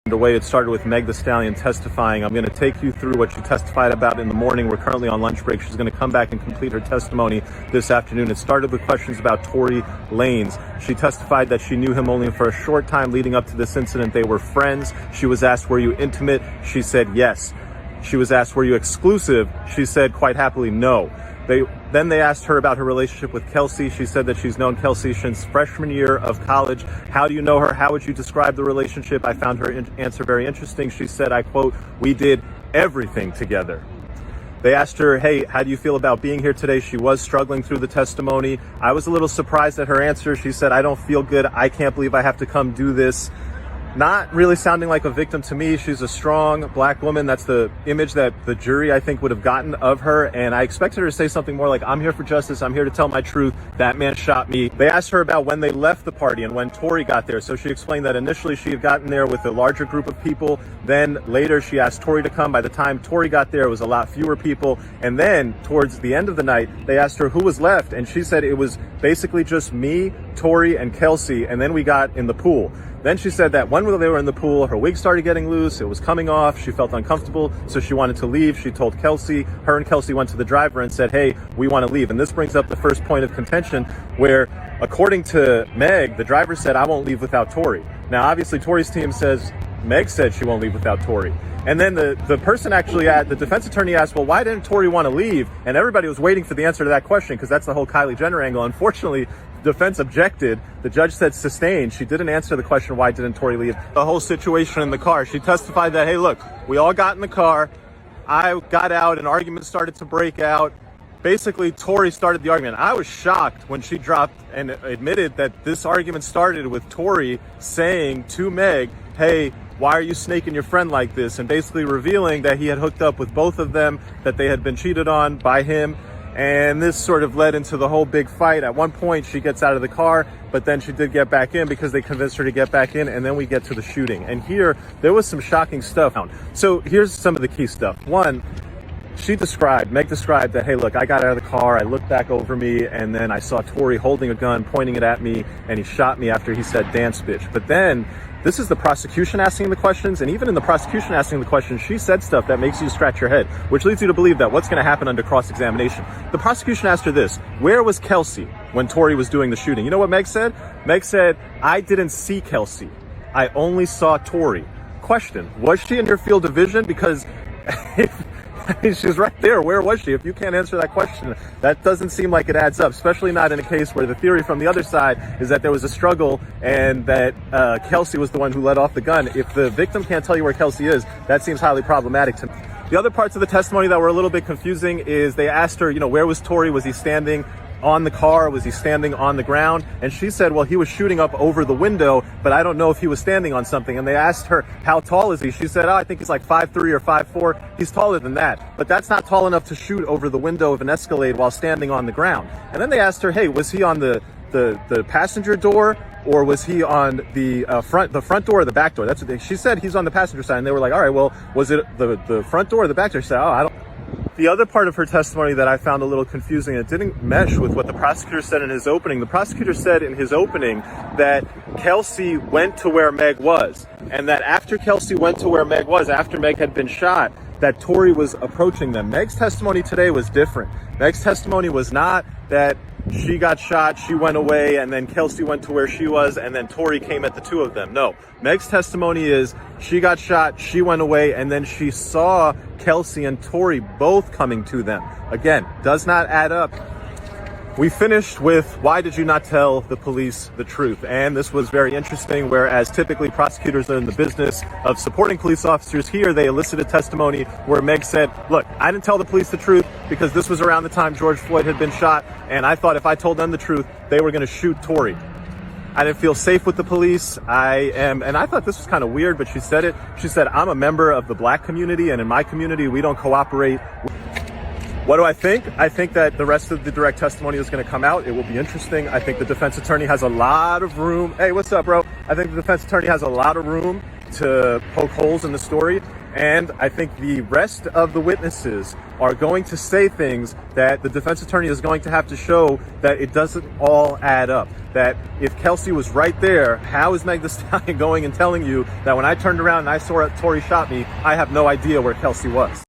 Underway. It started with Meg the Stallion testifying. I'm going to take you through what she testified about in the morning. We're currently on lunch break. She's going to come back and complete her testimony this afternoon. It started with questions about Tory Lanez. She testified that she knew him only for a short time leading up to this incident. They were friends. She was asked, were you intimate? She said yes. She was asked, were you exclusive? She said quite happily no. Then they asked her about her relationship with Kelsey. She said that she's known Kelsey since freshman year of college. How do you know her? How would you describe the relationship? I found her answer very interesting. She said, I quote, we did everything together. They asked her, hey, how do you feel about being here today? She was struggling through the testimony. I was a little surprised at her answer. She said, I don't feel good. I can't believe I have to come do this. Not really sounding like a victim to me. She's a strong black woman. That's the image that the jury, I think, would have gotten of her. And I expected her to say something more like, I'm here for justice. I'm here to tell my truth. That man shot me. They asked her about when they left the party and when Tory got there. So she explained that initially she had gotten there with a larger group of people. Then later she asked Tory to come. By the time Tory got there, it was a lot fewer people. And then towards the end of the night, they asked her who was left. And she said it was basically just me, Tory, and Kelsey. And then we got in the pool. Then she said that when they were in the pool, her wig started getting loose. It was coming off. She felt uncomfortable, so she wanted to leave. She told Kelsey. Her and Kelsey went to the driver and said, hey, we want to leave. And this brings up the first point of contention where, according to Meg, the driver said, I won't leave without Tory. Now, obviously, Tory's team says Meg said she won't leave without Tory. And then the person actually, the defense attorney asked, well, why didn't Tory want to leave? And everybody was waiting for the answer to that question because that's the whole Kylie Jenner angle. Unfortunately, defense objected. The judge said sustained. She didn't answer the question, why didn't Tory leave? The whole situation in the car. She testified that, hey, look, we all got in the car. I got out. An argument started to break out. Basically, Tory started the argument. I was shocked when she dropped and admitted that this argument started with Tory saying to Meg, hey, why are you snaking your friend like this? And basically revealing that he had hooked up with both of them, that they had been cheated on by him. And this sort of led into the whole big fight. At one point, she gets out of the car, but then she did get back in because they convinced her to get back in. And then we get to the shooting. And here, there was some shocking stuff. So here's some of the key stuff. One, Meg described that, hey, look, I got out of the car, I looked back over me, and then I saw Tory holding a gun, pointing it at me, and he shot me after he said, dance bitch. But then, this is the prosecution asking the questions, and even in the prosecution asking the questions, she said stuff that makes you scratch your head, which leads you to believe that what's going to happen under cross-examination. The prosecution asked her this, where was Kelsey when Tory was doing the shooting? You know what Meg said? Meg said, I didn't see Kelsey. I only saw Tory. Question, was she in your field of vision? Because she's right there. Where was she? If you can't answer that question, that doesn't seem like it adds up, especially not in a case where the theory from the other side is that there was a struggle and that Kelsey was the one who let off the gun. If the victim can't tell you where Kelsey is, that seems highly problematic to me. The other parts of the testimony that were a little bit confusing is they asked her, where was Tory? Was he standing on the car? Was he standing on the ground? And she said, well, he was shooting up over the window, but I don't know if he was standing on something. And they asked her, how tall is he? She said, I think he's like 5'3" or 5'4". He's taller than that, but that's not tall enough to shoot over the window of an Escalade while standing on the ground. And then they asked her, hey, was he on the passenger door, or was he on the front door or the back door? That's what she said. He's on the passenger side. And they were like, all right, well, was it the front door or the back door? She said, I don't. The other part of her testimony that I found a little confusing, it didn't mesh with what the prosecutor said in his opening. The prosecutor said in his opening that Kelsey went to where Meg was, and that after Kelsey went to where Meg was, after Meg had been shot, that Tory was approaching them. Meg's testimony today was different. Meg's testimony was not that she got shot, she went away, and then Kelsey went to where she was, and then Tory came at the two of them. No, Meg's testimony is she got shot, she went away, and then she saw Kelsey and Tory both coming to them. Again, does not add up. We finished with, why did you not tell the police the truth? And this was very interesting, whereas typically prosecutors are in the business of supporting police officers. Here, they elicited testimony where Meg said, look, I didn't tell the police the truth because this was around the time George Floyd had been shot, and I thought if I told them the truth, they were going to shoot Tory. I didn't feel safe with the police. And I thought this was kind of weird, but she said it. She said, I'm a member of the black community, and in my community, we don't cooperate. What do I think? I think that the rest of the direct testimony is going to come out. It will be interesting. I think the defense attorney has a lot of room. Hey, what's up, bro? I think the defense attorney has a lot of room to poke holes in the story. And I think the rest of the witnesses are going to say things that the defense attorney is going to have to show that it doesn't all add up. That if Kelsey was right there, how is Meg Thee Stallion going and telling you that when I turned around and I saw Tory shot me, I have no idea where Kelsey was?